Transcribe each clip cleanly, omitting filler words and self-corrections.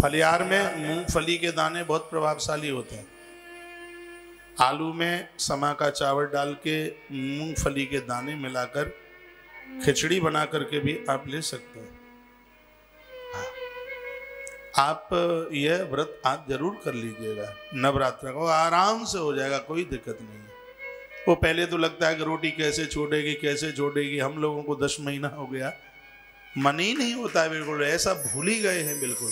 फलियार में मूंगफली के दाने बहुत प्रभावशाली होते हैं। आलू में समा का चावल डाल के मूंगफली के दाने मिलाकर खिचड़ी बना करके भी आप ले सकते हैं। आप यह व्रत आप जरूर कर लीजिएगा नवरात्र को, आराम से हो जाएगा, कोई दिक्कत नहीं है। वो पहले तो लगता है कि रोटी कैसे छोड़ेगी कैसे छोड़ेगी, हम लोगों को 10 महीना हो गया, मन ही नहीं होता है, बिल्कुल ऐसा भूल ही गए हैं, बिल्कुल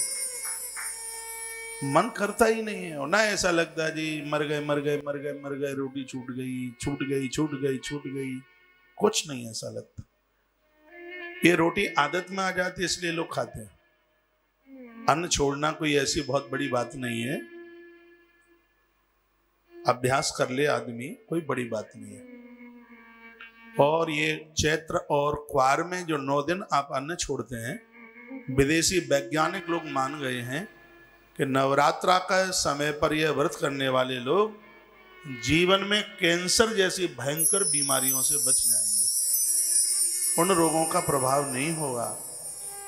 मन करता ही नहीं है। और ना ऐसा लगता है जी मर गए मर गए मर गए मर गए, रोटी छूट गई छूट गई छूट गई छूट गई, कुछ नहीं ऐसा लगता। ये रोटी आदत में आ जाती है इसलिए लोग खाते हैं। अन्न छोड़ना कोई ऐसी बहुत बड़ी बात नहीं है, अभ्यास कर ले आदमी, कोई बड़ी बात नहीं है। और ये चैत्र और क्वार में जो 9 दिन आप अन्न छोड़ते हैं, विदेशी वैज्ञानिक लोग मान गए हैं कि नवरात्रा का समय पर यह व्रत करने वाले लोग जीवन में कैंसर जैसी भयंकर बीमारियों से बच जाएंगे, उन रोगों का प्रभाव नहीं होगा।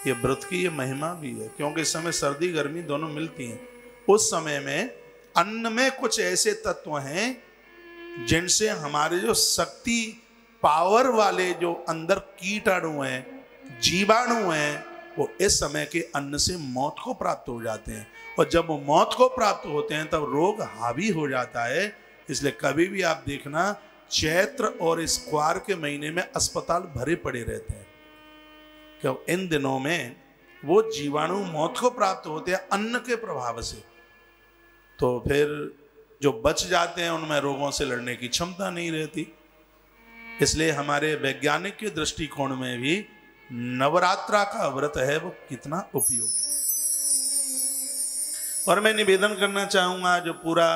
ये व्रत की ये महिमा भी है, क्योंकि इस समय सर्दी गर्मी दोनों मिलती हैं। उस समय में अन्न में कुछ ऐसे तत्व हैं जिनसे हमारे जो शक्ति पावर वाले जो अंदर कीटाणु हैं, जीवाणु हैं, वो इस समय के अन्न से मौत को प्राप्त हो जाते हैं। और जब वो मौत को प्राप्त होते हैं तब रोग हावी हो जाता है। इसलिए कभी भी आप देखना, चैत्र और इस क्वार के महीने में अस्पताल भरे पड़े रहते हैं, क्यों इन दिनों में वो जीवाणु मौत को प्राप्त होते हैं अन्न के प्रभाव से। तो फिर जो बच जाते हैं उनमें रोगों से लड़ने की क्षमता नहीं रहती। इसलिए हमारे वैज्ञानिक के दृष्टिकोण में भी नवरात्रा का व्रत है वो कितना उपयोगी है। और मैं निवेदन करना चाहूंगा, जो पूरा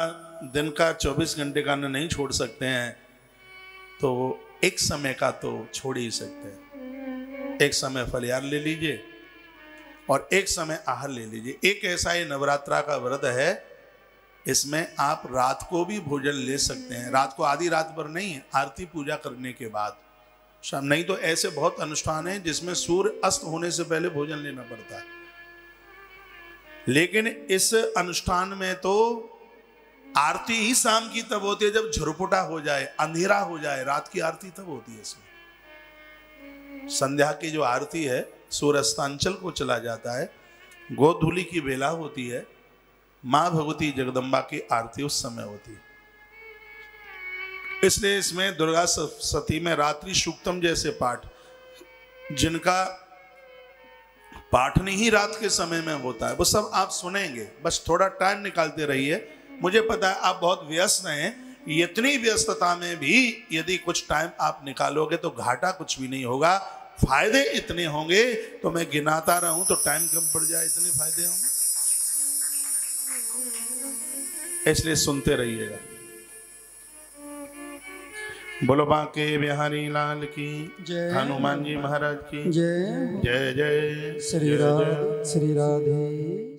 दिन का 24 घंटे का अन्न नहीं छोड़ सकते हैं तो एक समय का तो छोड़ ही सकते हैं। एक समय फलियार ले लीजिए और एक समय आहार ले लीजिए। एक ऐसा ही नवरात्रा का व्रत है, इसमें आप रात को भी भोजन ले सकते हैं। रात को आधी रात पर नहीं, आरती पूजा करने के बाद शाम। नहीं तो ऐसे बहुत अनुष्ठान हैं जिसमें सूर्य अस्त होने से पहले भोजन लेना पड़ता है, लेकिन इस अनुष्ठान में तो आरती ही शाम की तब होती है जब झुरपुटा हो जाए, अंधेरा हो जाए। रात की आरती तब होती है। इसमें संध्या की जो आरती है, सूर्य अस्तांचल को चला जाता है, गोधूली की बेला होती है, मां भगवती जगदम्बा की आरती उस समय होती है। इसलिए इसमें दुर्गा सप्तमी में रात्रि सूक्तम जैसे पाठ, जिनका पाठन ही रात के समय में होता है, वो सब आप सुनेंगे। बस थोड़ा टाइम निकालते रहिए। मुझे पता है आप बहुत व्यस्त हैं, इतनी व्यस्तता में भी यदि कुछ टाइम आप निकालोगे तो घाटा कुछ भी नहीं होगा, फायदे इतने होंगे। तो मैं गिनाता रहूं तो टाइम कम पड़ जाए, इतने फायदे होंगे। इसलिए सुनते रहिएगा। बोलो बांके बिहारी लाल की जय, हनुमान जी महाराज की जय। जय जय श्री राधे।